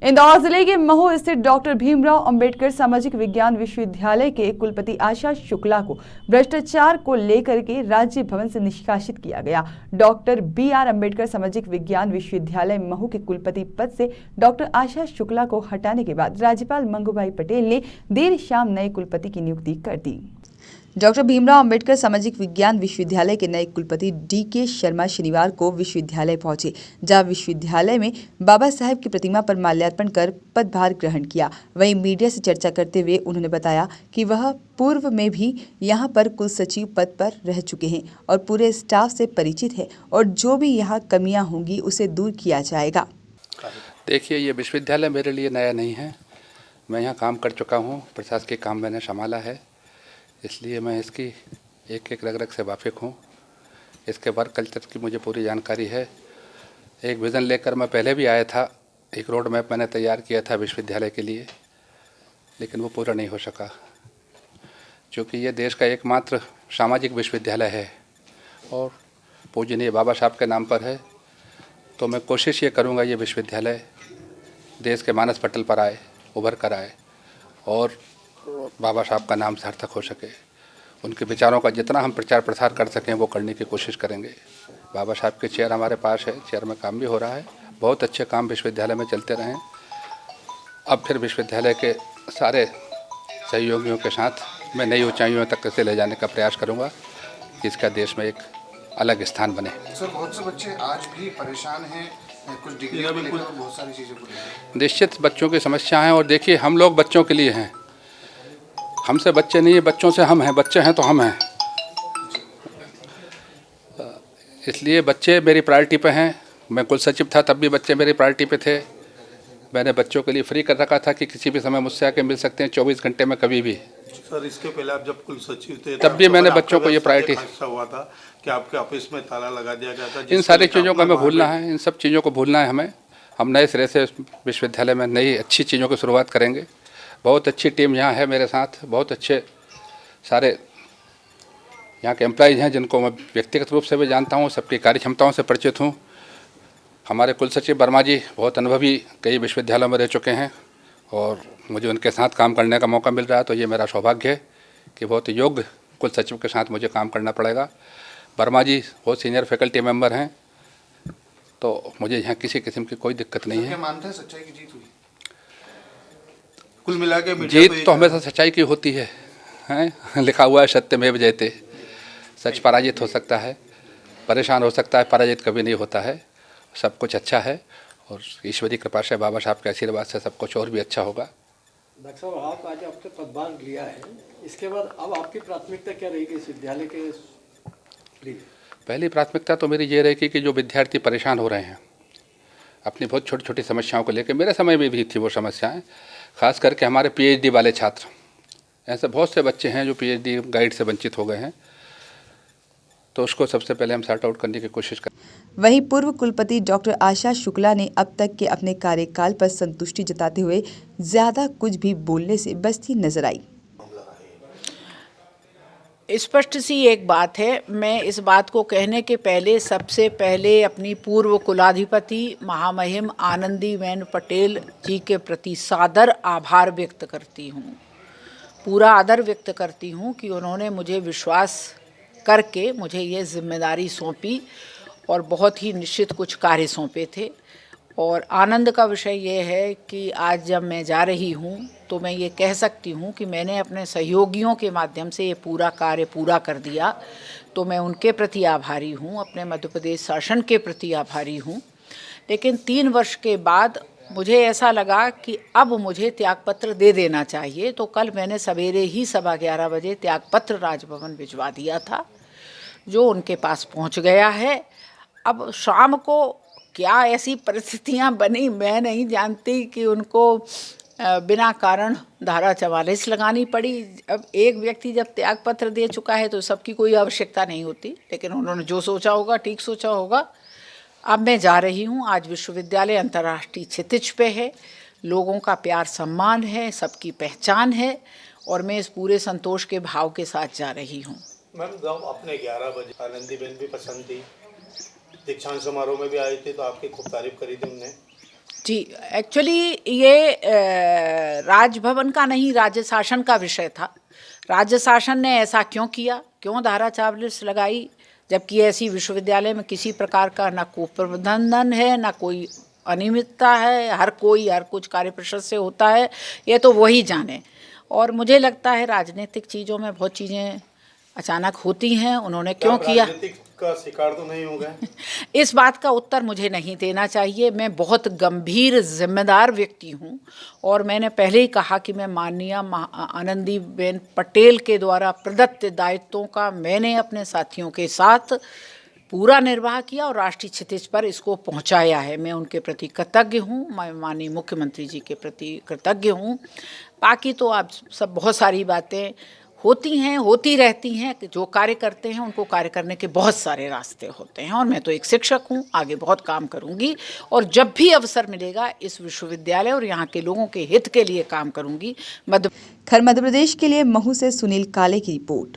इंदौर जिले के महू स्थित डॉक्टर भीमराव अंबेडकर सामाजिक विज्ञान विश्वविद्यालय के कुलपति आशा शुक्ला को भ्रष्टाचार को लेकर के राज्य भवन से निष्कासित किया गया। डॉक्टर BR अंबेडकर सामाजिक विज्ञान विश्वविद्यालय महू के कुलपति पद से डॉक्टर आशा शुक्ला को हटाने के बाद राज्यपाल मंगूभाई पटेल ने देर शाम नए कुलपति की नियुक्ति कर दी। डॉक्टर भीमराव अंबेडकर सामाजिक विज्ञान विश्वविद्यालय के नए कुलपति DK शर्मा शनिवार को विश्वविद्यालय पहुंचे, जहां विश्वविद्यालय में बाबा साहेब की प्रतिमा पर माल्यार्पण कर पदभार ग्रहण किया। वहीं मीडिया से चर्चा करते हुए उन्होंने बताया कि वह पूर्व में भी यहां पर कुल सचिव पद पर रह चुके हैं और पूरे स्टाफ से परिचित है और जो भी यहाँ कमियाँ होंगी उसे दूर किया जाएगा। देखिए, ये विश्वविद्यालय मेरे लिए नया नहीं है। मैं यहाँ काम कर चुका हूँ, प्रशासकीय काम मैंने संभाला है, इसलिए मैं इसकी एक एक रग रग से वाकिफ़ हूँ। इसके वर्क कल्चर की मुझे पूरी जानकारी है। एक विज़न लेकर मैं पहले भी आया था, एक रोड मैप मैंने तैयार किया था विश्वविद्यालय के लिए, लेकिन वो पूरा नहीं हो सका। क्योंकि ये देश का एकमात्र सामाजिक विश्वविद्यालय है और पूजनीय बाबा साहब के नाम पर है, तो मैं कोशिश ये करूँगा ये विश्वविद्यालय देश के मानस पटल पर आए, उभर कर आए और बाबा साहब का नाम सार्थक हो सके। उनके विचारों का जितना हम प्रचार प्रसार कर सकें वो करने की कोशिश करेंगे। बाबा साहब के चेयर हमारे पास है, चेयर में काम भी हो रहा है। बहुत अच्छे काम विश्वविद्यालय में चलते रहें। अब फिर विश्वविद्यालय के सारे सहयोगियों के साथ मैं नई ऊंचाइयों तक इसे ले जाने का प्रयास करूंगा कि इसका देश में एक अलग स्थान बने। सर, बहुत से बच्चे आज भी परेशान हैं, कुछ डिग्री को लेकर बहुत सारी चीज़ें को लेकर। निश्चित बच्चों की समस्या है और देखिए, हम लोग बच्चों के लिए हैं, हमसे बच्चे नहीं है, बच्चों से हम हैं, बच्चे हैं तो हम हैं। इसलिए बच्चे मेरी प्रायोरिटी पे हैं। मैं कुल सचिव था तब भी बच्चे मेरी प्रायोरिटी पे थे। मैंने बच्चों के लिए फ्री कर रखा था कि किसी भी समय मुझसे आके मिल सकते हैं 24 घंटे में कभी भी। सर, इसके पहले आप जब कुल सचिव थे तब भी मैंने बच्चों को ये प्रायोरिटी हुआ था कि आपके ऑफिस में ताला लगा दिया गया था। इन सारी चीज़ों को हमें भूलना है, इन सब चीज़ों को भूलना है हमें। हम नए सिरे से विश्वविद्यालय में नई अच्छी चीज़ों की शुरुआत करेंगे। बहुत अच्छी टीम यहाँ है मेरे साथ, बहुत अच्छे सारे यहाँ के एम्प्लॉइज़ हैं जिनको मैं व्यक्तिगत रूप से भी जानता हूँ, सबकी कार्य क्षमताओं से परिचित हूँ। हमारे कुल सचिव वर्मा जी बहुत अनुभवी, कई विश्वविद्यालयों में रह चुके हैं और मुझे उनके साथ काम करने का मौका मिल रहा है, तो ये मेरा सौभाग्य है कि बहुत योग्य कुल सचिव के साथ मुझे काम करना पड़ेगा। वर्मा जी बहुत सीनियर फैकल्टी मेंबर हैं, तो मुझे यहाँ किसी किस्म की कोई दिक्कत नहीं है। मानते हैं सच्चाई की जीत हुई? कुल मिला के जीत तो हमेशा सच्चाई की होती है, हैं? लिखा हुआ है सत्यमेव जयते। सच पराजित हो सकता है, परेशान हो सकता है, पराजित कभी नहीं होता है। सब कुछ अच्छा है और ईश्वरी कृपा से, बाबा साहब के आशीर्वाद से सब कुछ और भी अच्छा होगा। डॉक्टर साहब, आप आज आपने पदभार लिया है, इसके बाद अब आपकी प्राथमिकता क्या रहेगी इस विद्यालय के लिए? पहली प्राथमिकता तो मेरी ये रहेगी कि जो विद्यार्थी परेशान हो रहे हैं अपनी बहुत छोटी छोटी समस्याओं को लेकर, मेरे समय में भी थी वो समस्याएं, खास करके हमारे PhD वाले छात्र, ऐसे बहुत से बच्चे हैं जो PhD गाइड से वंचित हो गए हैं, तो उसको सबसे पहले हम सॉर्ट आउट करने की कोशिश करें। वहीं पूर्व कुलपति डॉक्टर आशा शुक्ला ने अब तक के अपने कार्यकाल पर संतुष्टि जताते हुए ज्यादा कुछ भी बोलने से बचती नजर आई। स्पष्ट सी एक बात है, मैं इस बात को कहने के पहले सबसे पहले अपनी पूर्व कुलाधिपति महामहिम आनंदीबेन पटेल जी के प्रति सादर आभार व्यक्त करती हूँ। पूरा आदर व्यक्त करती हूँ कि उन्होंने मुझे विश्वास करके मुझे ये जिम्मेदारी सौंपी और बहुत ही निश्चित कुछ कार्य सौंपे थे। और आनंद का विषय ये है कि आज जब मैं जा रही हूँ तो मैं ये कह सकती हूँ कि मैंने अपने सहयोगियों के माध्यम से ये पूरा कार्य पूरा कर दिया, तो मैं उनके प्रति आभारी हूँ, अपने मध्य प्रदेश शासन के प्रति आभारी हूँ। लेकिन 3 वर्ष के बाद मुझे ऐसा लगा कि अब मुझे त्यागपत्र दे देना चाहिए, तो कल मैंने सवेरे ही 11:15 बजे त्यागपत्र राजभवन भिजवा दिया था, जो उनके पास पहुँच गया है। अब शाम को क्या ऐसी परिस्थितियां बनी मैं नहीं जानती कि उनको बिना कारण धारा 44 लगानी पड़ी। अब एक व्यक्ति जब त्यागपत्र दे चुका है तो सबकी कोई आवश्यकता नहीं होती, लेकिन उन्होंने जो सोचा होगा ठीक सोचा होगा। अब मैं जा रही हूँ। आज विश्वविद्यालय अंतर्राष्ट्रीय क्षितिज पे है, लोगों का प्यार सम्मान है, सबकी पहचान है और मैं इस पूरे संतोष के भाव के साथ जा रही हूँ। मैम, जब अपने 11 बजे आनंदीबेन भी पसंद थी, दीक्षांत समारोह में भी आई थी तो आपकी खूब तारीफ करी थी उनने, जी, एक्चुअली ये राजभवन का नहीं, राज्य शासन का विषय था। राज्य शासन ने ऐसा क्यों किया, क्यों धारा 40 लगाई, जबकि ऐसी विश्वविद्यालय में किसी प्रकार का ना कुप्रबंधन है, ना कोई अनियमितता है, हर कुछ कार्य परिषद से होता है, ये तो वही जाने। और मुझे लगता है राजनीतिक चीज़ों में बहुत चीज़ें अचानक होती हैं, उन्होंने क्यों किया, राजनीतिक का शिकार तो नहीं हो गए? इस बात का उत्तर मुझे नहीं देना चाहिए। मैं बहुत गंभीर जिम्मेदार व्यक्ति हूँ और मैंने पहले ही कहा कि मैं माननीय आनंदीबेन पटेल के द्वारा प्रदत्त दायित्वों का मैंने अपने साथियों के साथ पूरा निर्वाह किया और राष्ट्रीय क्षितिज पर इसको पहुंचाया है। मैं उनके प्रति कृतज्ञ हूँ, मैं माननीय मुख्यमंत्री जी के प्रति कृतज्ञ हूँ। बाकी तो आप सब बहुत सारी बातें होती हैं, होती रहती हैं, कि जो कार्य करते हैं उनको कार्य करने के बहुत सारे रास्ते होते हैं और मैं तो एक शिक्षक हूँ, आगे बहुत काम करूँगी और जब भी अवसर मिलेगा इस विश्वविद्यालय और यहाँ के लोगों के हित के लिए काम करूँगी। खैर, मध्य प्रदेश के लिए महू से सुनील काले की रिपोर्ट।